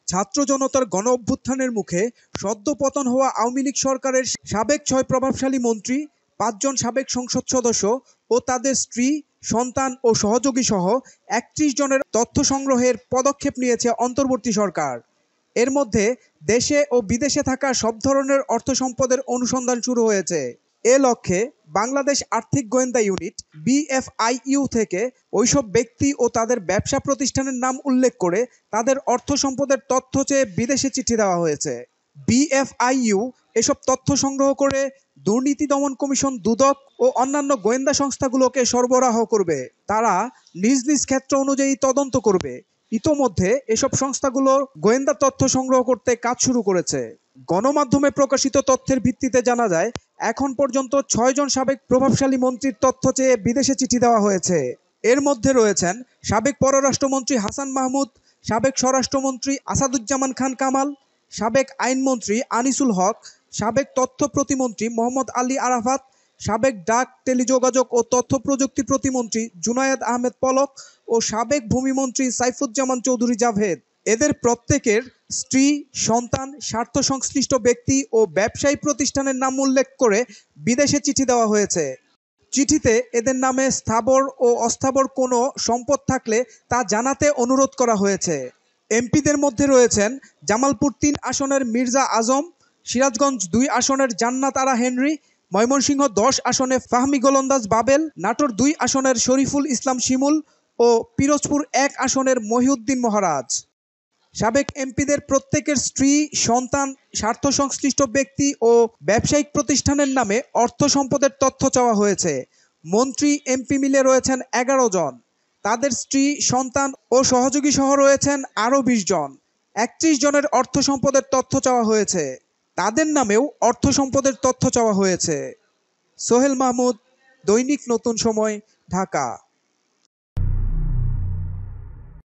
ছাত্র জনতার গণ অভ্যুত্থানের মুখে সদ্য পতন হওয়া আওয়ামী লীগ সরকারের সাবেক ৬ প্রভাবশালী মন্ত্রী, ৫ জন সাবেক সংসদ সদস্য ও তাদের স্ত্রী, সন্তান ও সহযোগী সহ ৩১ জনের তথ্য সংগ্রহের পদক্ষেপ নিয়েছে অন্তর্বর্তী সরকার। এর মধ্যে দেশে ও বিদেশে থাকা সব ধরনের অর্থ সম্পদের অনুসন্ধান শুরু হয়েছে। এ লক্ষ্যে বাংলাদেশ আর্থিক গোয়েন্দা ইউনিট BFIU থেকে ওইসব ব্যক্তি ও তাদের ব্যবসা প্রতিষ্ঠানের নাম উল্লেখ করে তাদের অর্থ সম্পদের তথ্য চেয়ে বিদেশে চিঠি দেওয়া হয়েছে। BFIU এসব তথ্য সংগ্রহ করে দুর্নীতি দমন কমিশন, দুদক ও অন্যান্য গোয়েন্দা সংস্থাগুলোকে সরবরাহ করবে। তারা নিজ নিজ ক্ষেত্র অনুযায়ী তদন্ত করবে। ইতোমধ্যে এসব সংস্থাগুলো গোয়েন্দা তথ্য সংগ্রহ করতে কাজ শুরু করেছে। গণমাধ্যমে প্রকাশিত তথ্যের ভিত্তিতে জানা যায়, এখন পর্যন্ত ৬ জন সাবেক প্রভাবশালী মন্ত্রীর তথ্য চেয়ে বিদেশে চিঠি দেওয়া হয়েছে। এর মধ্যে রয়েছেন সাবেক পররাষ্ট্রমন্ত্রী হাসান মাহমুদ, সাবেক স্বরাষ্ট্রমন্ত্রী আসাদুজ্জামান খান কামাল, সাবেক আইনমন্ত্রী আনিসুল হক, সাবেক তথ্য প্রতিমন্ত্রী মোহাম্মদ আলী আরাফাত, সাবেক ডাক, টেলিযোগাযোগ ও তথ্য প্রযুক্তি প্রতিমন্ত্রী জুনায়েদ আহমেদ পলক ও সাবেক ভূমিমন্ত্রী সাইফুজ্জামান চৌধুরী জাভেদ। এদের প্রত্যেকের স্ত্রী, সন্তান, স্বার্থ সংশ্লিষ্ট ব্যক্তি ও ব্যবসায়ী প্রতিষ্ঠানের নাম উল্লেখ করে বিদেশে চিঠি দেওয়া হয়েছে। চিঠিতে এদের নামে স্থাবর ও অস্থাবর কোনো সম্পদ থাকলে তা জানাতে অনুরোধ করা হয়েছে। এমপিদের মধ্যে রয়েছেন জামালপুর ৩ আসনের মির্জা আজম, সিরাজগঞ্জ ২ আসনের জান্নাত আরা হেনরি, ময়মনসিংহ ১০ আসনে ফাহমি গোলন্দাজ বাবেল, নাটোর ২ আসনের শরীফুল ইসলাম শিমুল ও পিরোজপুর ১ আসনের মহিউদ্দিন মহারাজ। সাবেক এমপিদের প্রত্যেকের স্ত্রী, সন্তান, স্বার্থ সংশ্লিষ্ট ব্যক্তি ও ব্যবসায়িক প্রতিষ্ঠানের নামে অর্থ সম্পদের তথ্য চাওয়া হয়েছে। মন্ত্রী, এমপি মিলে রয়েছেন ১১ জন। তাদের স্ত্রী, সন্তান ও সহযোগী সহ রয়েছেন আরও ২০ জন। ৩১ জনের অর্থ সম্পদের তথ্য চাওয়া হয়েছে। তাদের নামেও অর্থ সম্পদের তথ্য চাওয়া হয়েছে। সোহেল মাহমুদ, দৈনিক নতুন সময়, ঢাকা।